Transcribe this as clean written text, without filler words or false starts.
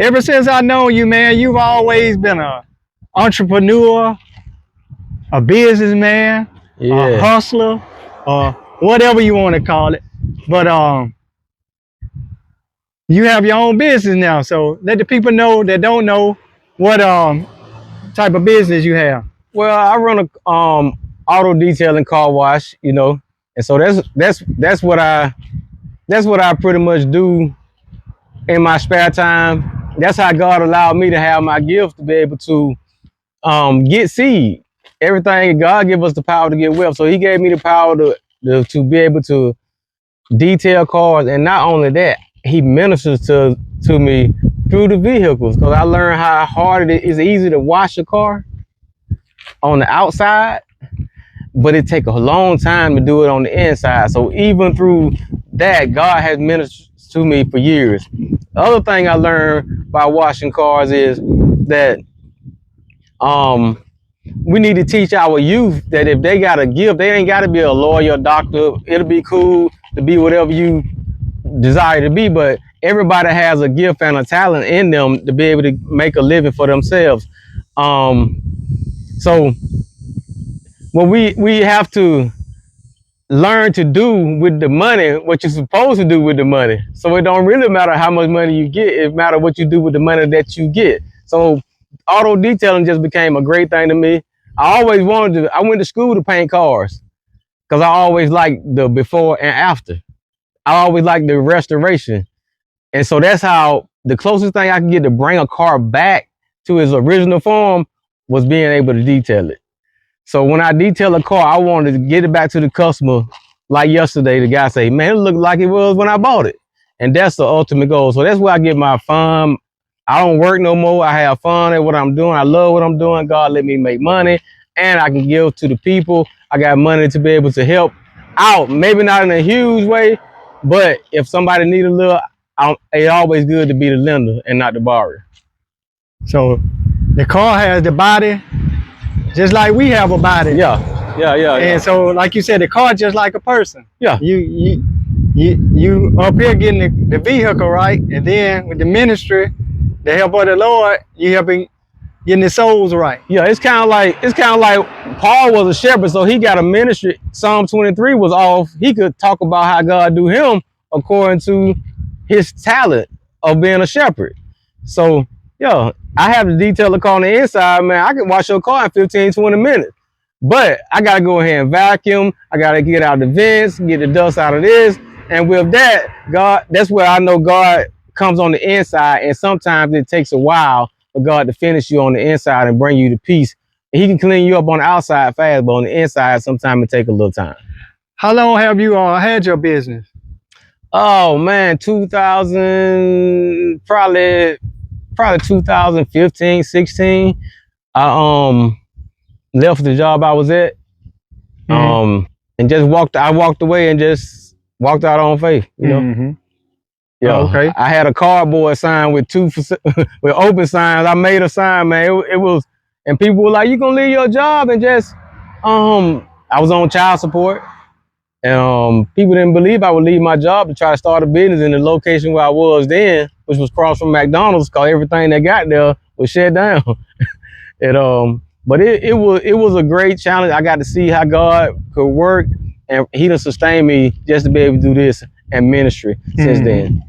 ever since I know you, man, you've always been a entrepreneur, a businessman, a hustler, or whatever you want to call it. But you have your own business now, so let the people know that don't know what type of business you have. Well, I run a auto detailing car wash, you know, and so that's what I pretty much do in my spare time. That's how God allowed me to have my gift to be able to get seed. Everything God give us the power to get wealth, so He gave me the power to be able to detail cars, and not only that, He ministers to me through the vehicles, because I learned how hard it is. It's easy to wash a car on the outside, but it takes a long time to do it on the inside. So even through that, God has ministered to me for years. The other thing I learned by washing cars is that we need to teach our youth that if they got a gift, they ain't got to be a lawyer, doctor. It'll be cool to be whatever you desire to be, but everybody has a gift and a talent in them to be able to make a living for themselves. So what we have to learn to do with the money, what you're supposed to do with the money. So it don't really matter how much money you get, it matters what you do with the money that you get. So auto detailing just became a great thing to me. I went to school to paint cars because I always liked the before and after. I always liked the restoration. And so that's how the closest thing I could get to bring a car back to its original form was being able to detail it. So when I detail a car, I wanted to get it back to the customer. Like yesterday, the guy said, man, it looked like it was when I bought it. And that's the ultimate goal. So that's where I get my fun. I don't work no more. I have fun at what I'm doing. I love what I'm doing. God let me make money, and I can give to the people. I got money to be able to help out. Maybe not in a huge way, but if somebody need a little, it's always good to be the lender and not the borrower. So the car has the body, just like we have a body. Yeah. And so, like you said, the car just like a person. Yeah. You up here getting the vehicle right, and then with the ministry, the help of the Lord, you helping getting the souls right. Yeah, it's kind of like Paul was a shepherd, so he got a ministry. Psalm 23 was off. He could talk about how God do him according to his talent of being a shepherd. So yeah, I have to detail the car on the inside, man. I can wash your car in 15, 20 minutes. But I gotta go ahead and vacuum. I gotta get out the vents, get the dust out of this. And with that, that's where I know God comes on the inside. And sometimes it takes a while for God to finish you on the inside and bring you to peace. And He can clean you up on the outside fast, but on the inside, sometimes it takes a little time. How long have you had your business? Oh man, 2000, probably 2015, 16. I left the job I was at, and just walked away and just walked out on faith, you know. Yeah, okay. I had a cardboard sign with with open signs. I made a sign, man. It was, and people were like, "You gonna leave your job?" And just, I was on child support, and people didn't believe I would leave my job to try to start a business in the location where I was then, which was across from McDonald's, because everything that got there was shut down. And but it was a great challenge. I got to see how God could work, and He done sustained me just to be able to do this and ministry since then.